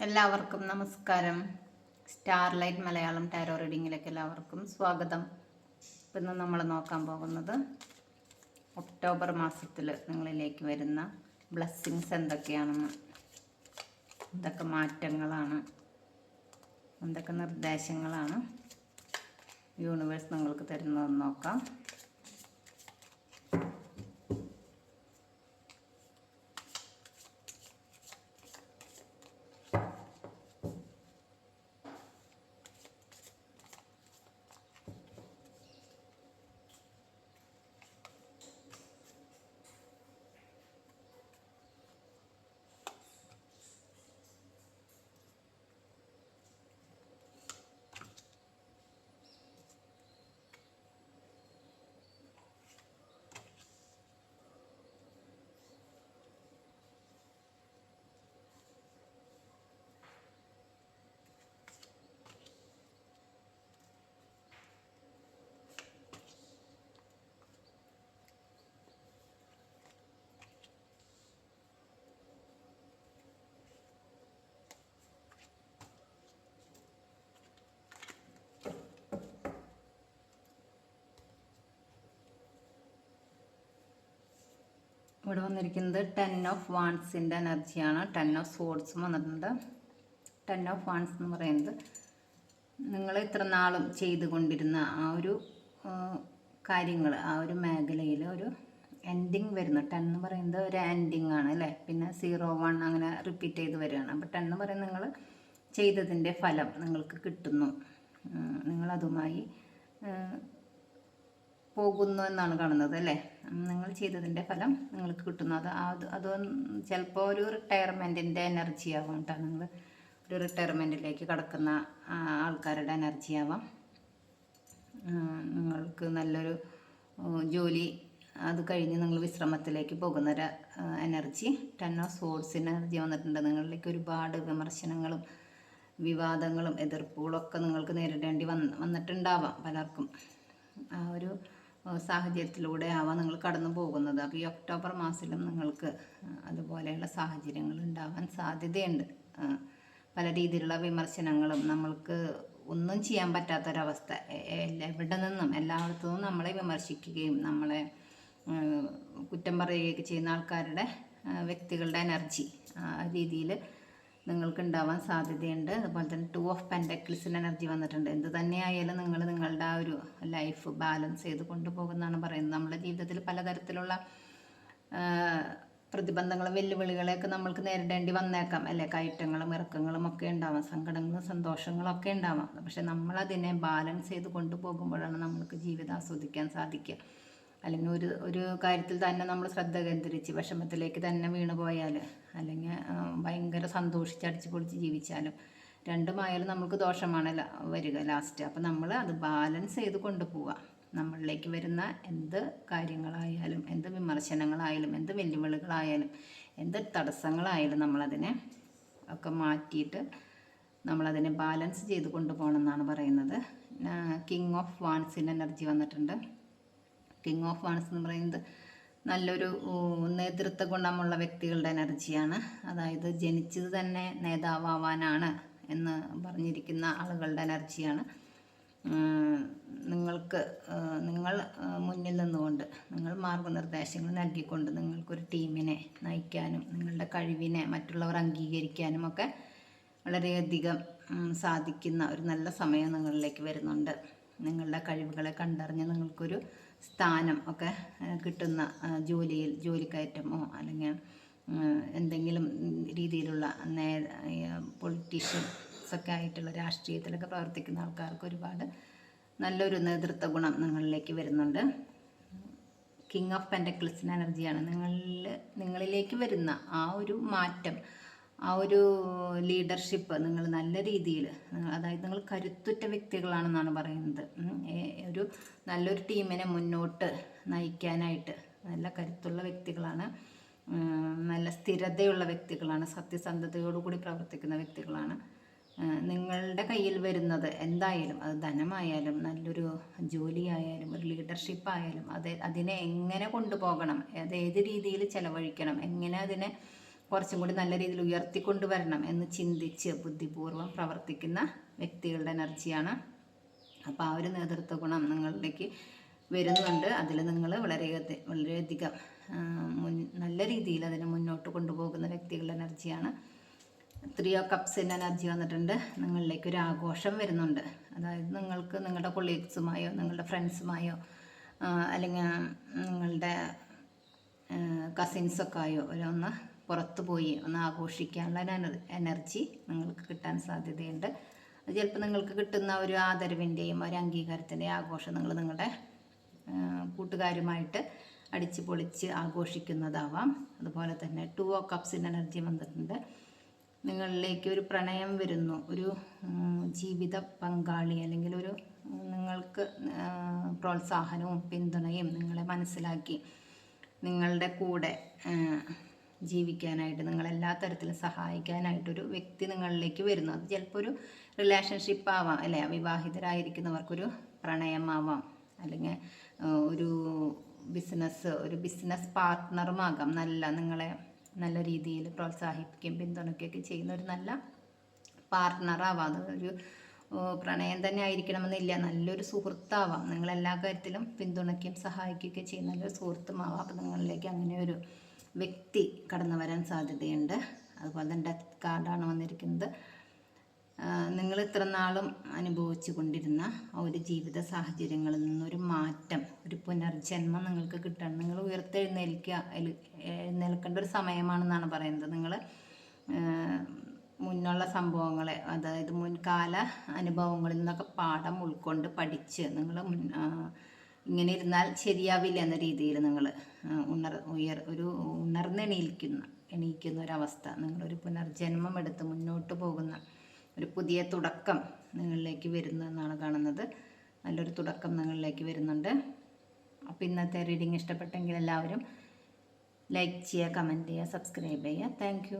എല്ലാവർക്കും നമസ്കാരം. Starlight Malayalam tarot റീഡിങ്ങിലേക്ക് എല്ലാവർക്കും സ്വാഗതം. ഇന്ന് നമ്മൾ നോക്കാൻ പോകുന്നത് ഒക്ടോബർ മാസത്തിൽ നിങ്ങളിലേക്ക് വരുന്ന ബ്ലെസ്സിങ്സ് എന്തൊക്കെയാണെന്ന്, എന്തൊക്കെ മാറ്റങ്ങളാണ്, എന്തൊക്കെ നിർദ്ദേശങ്ങളാണ് യൂണിവേഴ്സ് നിങ്ങൾക്ക് തരുന്നതെന്ന് നോക്കാം. ഇവിടെ വന്നിരിക്കുന്നത് 10 ഓഫ് വാൺസിൻ്റെ എനർജിയാണ്. 10 ഓഫ് സോഡ്സും വന്നിട്ടുണ്ട്. 10 ഓഫ് വാൺസ് എന്ന് പറയുന്നത് നിങ്ങൾ ഇത്ര നാളും ചെയ്തുകൊണ്ടിരുന്ന ആ ഒരു കാര്യങ്ങൾ, ആ ഒരു മേഖലയിൽ ഒരു എൻഡിങ് വരുന്നു. 10 എന്ന് പറയുന്നത് ഒരു എൻഡിങ് ആണ് അല്ലേ. പിന്നെ 0, 1 അങ്ങനെ റിപ്പീറ്റ് ചെയ്ത് വരികയാണ്. അപ്പോൾ 10 എന്ന് പറയുന്നത് നിങ്ങൾ ചെയ്തതിൻ്റെ ഫലം നിങ്ങൾക്ക് കിട്ടുന്നു, നിങ്ങളതുമായി പോകുന്നു എന്നാണ് കാണുന്നത് അല്ലേ. നിങ്ങൾ ചെയ്തതിൻ്റെ ഫലം നിങ്ങൾക്ക് കിട്ടുന്നു. അത് ചിലപ്പോൾ ഒരു റിട്ടയർമെൻറ്റിൻ്റെ എനർജി ആവാം കേട്ടോ. നിങ്ങൾ ഒരു റിട്ടയർമെൻറ്റിലേക്ക് കടക്കുന്ന ആൾക്കാരുടെ എനർജി ആവാം. നിങ്ങൾക്ക് നല്ലൊരു ജോലി, അത് കഴിഞ്ഞ് നിങ്ങൾ വിശ്രമത്തിലേക്ക് പോകുന്നൊരു എനർജി. 10 ഓഫ് സോഡ്സ് എനർജി വന്നിട്ടുണ്ട്. നിങ്ങളിലേക്ക് ഒരുപാട് വിമർശനങ്ങളും വിവാദങ്ങളും എതിർപ്പുകളും ഒക്കെ നിങ്ങൾക്ക് നേരിടേണ്ടി വന്നിട്ടുണ്ടാവാം പലർക്കും. ആ ഒരു സാഹചര്യത്തിലൂടെ ആവാം നിങ്ങൾ കടന്നു പോകുന്നത്. അപ്പോൾ ഈ ഒക്ടോബർ മാസത്തിലും നിങ്ങൾക്ക് അതുപോലെയുള്ള സാഹചര്യങ്ങൾ ഉണ്ടാവാൻ സാധ്യതയുണ്ട്. പല രീതിയിലുള്ള വിമർശനങ്ങളും, നമ്മൾക്ക് ഒന്നും ചെയ്യാൻ പറ്റാത്തൊരവസ്ഥ, എവിടെ നിന്നും എല്ലായിടത്തു നിന്നും നമ്മളെ വിമർശിക്കുകയും നമ്മളെ കുറ്റം പറയുകയൊക്കെ ചെയ്യുന്ന ആൾക്കാരുടെ വ്യക്തികളുടെ എനർജി ആ രീതിയിൽ നിങ്ങൾക്ക് ഉണ്ടാവാൻ സാധ്യതയുണ്ട്. അതുപോലെ തന്നെ 2 ഓഫ് പെൻറ്റക്കിൾസിൻ്റെ എനർജി വന്നിട്ടുണ്ട്. എന്ത് തന്നെയായാലും നിങ്ങൾ നിങ്ങളുടെ ആ ഒരു ലൈഫ് ബാലൻസ് ചെയ്ത് കൊണ്ടുപോകുന്നതാണ് പറയുന്നത്. നമ്മുടെ ജീവിതത്തിൽ പലതരത്തിലുള്ള പ്രതിബന്ധങ്ങളും വെല്ലുവിളികളെയൊക്കെ നമ്മൾക്ക് നേരിടേണ്ടി വന്നേക്കാം അല്ലേ. കയറ്റങ്ങളും ഇറക്കങ്ങളും ഒക്കെ ഉണ്ടാവാം, സങ്കടങ്ങളും സന്തോഷങ്ങളും ഒക്കെ ഉണ്ടാവാം. പക്ഷെ നമ്മളതിനെ ബാലൻസ് ചെയ്ത് കൊണ്ടുപോകുമ്പോഴാണ് നമ്മൾക്ക് ജീവിതം ആസ്വദിക്കാൻ സാധിക്കുക. അല്ലെങ്കിൽ ഒരു കാര്യത്തിൽ തന്നെ നമ്മൾ ശ്രദ്ധ കേന്ദ്രീകരിച്ച് വിഷമത്തിലേക്ക് തന്നെ വീണു പോയാൽ, അല്ലെങ്കിൽ ഭയങ്കര സന്തോഷിച്ചടിച്ച് പൊളിച്ച് ജീവിച്ചാലും രണ്ടുമായാലും നമുക്ക് ദോഷമാണ് വരിക ലാസ്റ്റ്. അപ്പം നമ്മൾ അത് ബാലൻസ് ചെയ്ത് കൊണ്ടുപോവുക. നമ്മളിലേക്ക് വരുന്ന എന്ത് കാര്യങ്ങളായാലും, എന്ത് വിമർശനങ്ങളായാലും, എന്ത് വെല്ലുവിളികളായാലും, എന്ത് തടസ്സങ്ങളായാലും നമ്മളതിനെ ഒക്കെ മാറ്റിയിട്ട് നമ്മളതിനെ ബാലൻസ് ചെയ്ത് കൊണ്ടുപോകണം എന്നാണ് പറയുന്നത്. കിങ് ഓഫ് വാൺസിൻ്റെ എനർജി വന്നിട്ടുണ്ട്. കിങ് ഓഫ് വാൺസ് എന്ന് പറയുന്നത് നല്ലൊരു നേതൃത്വ ഗുണമുള്ള വ്യക്തികളുടെ എനർജിയാണ്. അതായത് ജനിച്ചത് തന്നെ നേതാവാനാണ് എന്ന് പറഞ്ഞിരിക്കുന്ന ആളുകളുടെ എനർജിയാണ്. നിങ്ങൾ മുന്നിൽ നിന്നുകൊണ്ട്, നിങ്ങൾ മാർഗനിർദ്ദേശങ്ങൾ നൽകിക്കൊണ്ട് നിങ്ങൾക്കൊരു ടീമിനെ നയിക്കാനും നിങ്ങളുടെ കഴിവിനെ മറ്റുള്ളവർ അംഗീകരിക്കാനും ഒക്കെ വളരെയധികം സാധിക്കുന്ന ഒരു നല്ല സമയം നിങ്ങളിലേക്ക് വരുന്നുണ്ട്. നിങ്ങളുടെ കഴിവുകളെ കണ്ടറിഞ്ഞ് നിങ്ങൾക്കൊരു സ്ഥാനം ഒക്കെ കിട്ടുന്ന ജോലിക്കയറ്റമോ അല്ലെങ്കിൽ എന്തെങ്കിലും രീതിയിലുള്ള പൊളിറ്റീഷ്യൻസൊക്കെ ആയിട്ടുള്ള രാഷ്ട്രീയത്തിലൊക്കെ പ്രവർത്തിക്കുന്ന ആൾക്കാർക്ക് ഒരുപാട് നല്ലൊരു നേതൃത്വ ഗുണം നിങ്ങളിലേക്ക് വരുന്നുണ്ട്. കിങ് ഓഫ് പെൻറ്റക്കിൾസിൻ്റെ എനർജിയാണ്. നിങ്ങളിലേക്ക് വരുന്ന ആ ഒരു മാറ്റം, ആ ഒരു ലീഡർഷിപ്പ് നിങ്ങൾ നല്ല രീതിയിൽ, അതായത് നിങ്ങൾ കരുത്തുറ്റ വ്യക്തികളാണെന്നാണ് പറയുന്നത്. നല്ലൊരു ടീമിനെ മുന്നോട്ട് നയിക്കാനായിട്ട് നല്ല കരുത്തുള്ള വ്യക്തികളാണ്, നല്ല സ്ഥിരതയുള്ള വ്യക്തികളാണ്, സത്യസന്ധതയോടുകൂടി പ്രവർത്തിക്കുന്ന വ്യക്തികളാണ്. നിങ്ങളുടെ കയ്യിൽ വരുന്നത് എന്തായാലും, അത് ധനമായാലും നല്ലൊരു ജോലിയായാലും ഒരു ലീഡർഷിപ്പായാലും അതിനെ എങ്ങനെ കൊണ്ടുപോകണം, അത് ഏത് രീതിയിൽ ചെലവഴിക്കണം, എങ്ങനെ അതിനെ കുറച്ചും കൂടി നല്ല രീതിയിൽ ഉയർത്തിക്കൊണ്ടുവരണം എന്ന് ചിന്തിച്ച് ബുദ്ധിപൂർവ്വം പ്രവർത്തിക്കുന്ന വ്യക്തികളുടെ എനർജിയാണ്. അപ്പോൾ ആ ഒരു നേതൃത്വ ഗുണം നിങ്ങളിലേക്ക് വരുന്നുണ്ട്. അതിൽ നിങ്ങൾ വളരെയധികം നല്ല രീതിയിൽ അതിനെ മുന്നോട്ട് കൊണ്ടുപോകുന്ന വ്യക്തികളുടെ എനർജിയാണ്. 3 ഓഫ് കപ്സിൻ്റെ എനർജി വന്നിട്ടുണ്ട്. നിങ്ങളിലേക്ക് ഒരു ആഘോഷം വരുന്നുണ്ട്. അതായത് നിങ്ങൾക്ക് നിങ്ങളുടെ കൊളീഗ്സുമായോ നിങ്ങളുടെ ഫ്രണ്ട്സുമായോ അല്ലെങ്കിൽ നിങ്ങളുടെ കസിൻസൊക്കെ ആയോ ഒന്ന് പുറത്തു പോയി ഒന്ന് ആഘോഷിക്കാനുള്ള എനർജി നിങ്ങൾക്ക് കിട്ടാൻ സാധ്യതയുണ്ട്. അത് ചിലപ്പോൾ നിങ്ങൾക്ക് കിട്ടുന്ന ഒരു ആദരവിൻ്റെയും ഒരു അംഗീകാരത്തിൻ്റെയും ആഘോഷം നിങ്ങൾ നിങ്ങളുടെ കൂട്ടുകാരുമായിട്ട് അടിച്ച് പൊളിച്ച് ആഘോഷിക്കുന്നതാവാം. അതുപോലെ തന്നെ 2 ഓഫ് കപ്സിൻ്റെ എനർജി വന്നിട്ടുണ്ട്. നിങ്ങളിലേക്ക് ഒരു പ്രണയം വരുന്നു, ഒരു ജീവിത പങ്കാളി അല്ലെങ്കിൽ ഒരു നിങ്ങൾക്ക് പ്രോത്സാഹനവും പിന്തുണയും നിങ്ങളെ മനസ്സിലാക്കി നിങ്ങളുടെ കൂടെ ജീവിക്കാനായിട്ട് നിങ്ങളെല്ലാ തരത്തിലും സഹായിക്കാനായിട്ടൊരു വ്യക്തി നിങ്ങളിലേക്ക് വരുന്നു. അത് ചിലപ്പോൾ ഒരു റിലേഷൻഷിപ്പ് ആവാം, അല്ലേ? വിവാഹിതരായിരിക്കുന്നവർക്കൊരു പ്രണയമാവാം, അല്ലെങ്കിൽ ഒരു ബിസിനസ് പാർട്ട്ണറുമാകാം. നിങ്ങളെ നല്ല രീതിയിൽ പ്രോത്സാഹിപ്പിക്കുകയും പിന്തുണയ്ക്കുകയൊക്കെ ചെയ്യുന്ന ഒരു നല്ല പാർട്ട്ണറാവാം. അതൊരു പ്രണയം തന്നെ ആയിരിക്കണമെന്നില്ല, നല്ലൊരു സുഹൃത്താവാം. നിങ്ങളെല്ലാ കാര്യത്തിലും പിന്തുണയ്ക്കുകയും സഹായിക്കുകയൊക്കെ ചെയ്യുന്ന നല്ലൊരു സുഹൃത്തുമാവാം. അപ്പോൾ നിങ്ങളിലേക്ക് അങ്ങനെ ഒരു വ്യക്തി കടന്നു വരാൻ സാധ്യതയുണ്ട്. അതുപോലെ തന്നെ ഡെത്ത് കാർഡാണ് വന്നിരിക്കുന്നത്. നിങ്ങൾ ഇത്ര നാളും അനുഭവിച്ചു കൊണ്ടിരുന്ന ഒരു ജീവിത സാഹചര്യങ്ങളിൽ നിന്നൊരു മാറ്റം, ഒരു പുനർജന്മം നിങ്ങൾക്ക് കിട്ടണം. നിങ്ങൾ എഴുന്നേൽക്കേണ്ട ഒരു സമയമാണെന്നാണ് പറയുന്നത്. നിങ്ങൾ മുന്നുള്ള സംഭവങ്ങളെ, അതായത് മുൻകാല അനുഭവങ്ങളിൽ നിന്നൊക്കെ പാഠം ഉൾക്കൊണ്ട് പഠിച്ച് നിങ്ങൾ ഇങ്ങനെ ഇരുന്നാൽ ശരിയാവില്ല എന്ന രീതിയിൽ നിങ്ങൾ എണീക്കുന്ന ഒരവസ്ഥ, നിങ്ങളൊരു പുനർജന്മം എടുത്ത് മുന്നോട്ട് പോകുന്ന ഒരു പുതിയ തുടക്കം നിങ്ങളിലേക്ക് വരുന്നു എന്നാണ് കാണുന്നത്. നല്ലൊരു തുടക്കം നിങ്ങളിലേക്ക് വരുന്നുണ്ട്. അപ്പോൾ ഇന്നത്തെ റീഡിങ് ഇഷ്ടപ്പെട്ടെങ്കിൽ എല്ലാവരും ലൈക്ക് ചെയ്യുക, കമൻറ്റ് ചെയ്യുക, സബ്സ്ക്രൈബ് ചെയ്യുക. താങ്ക്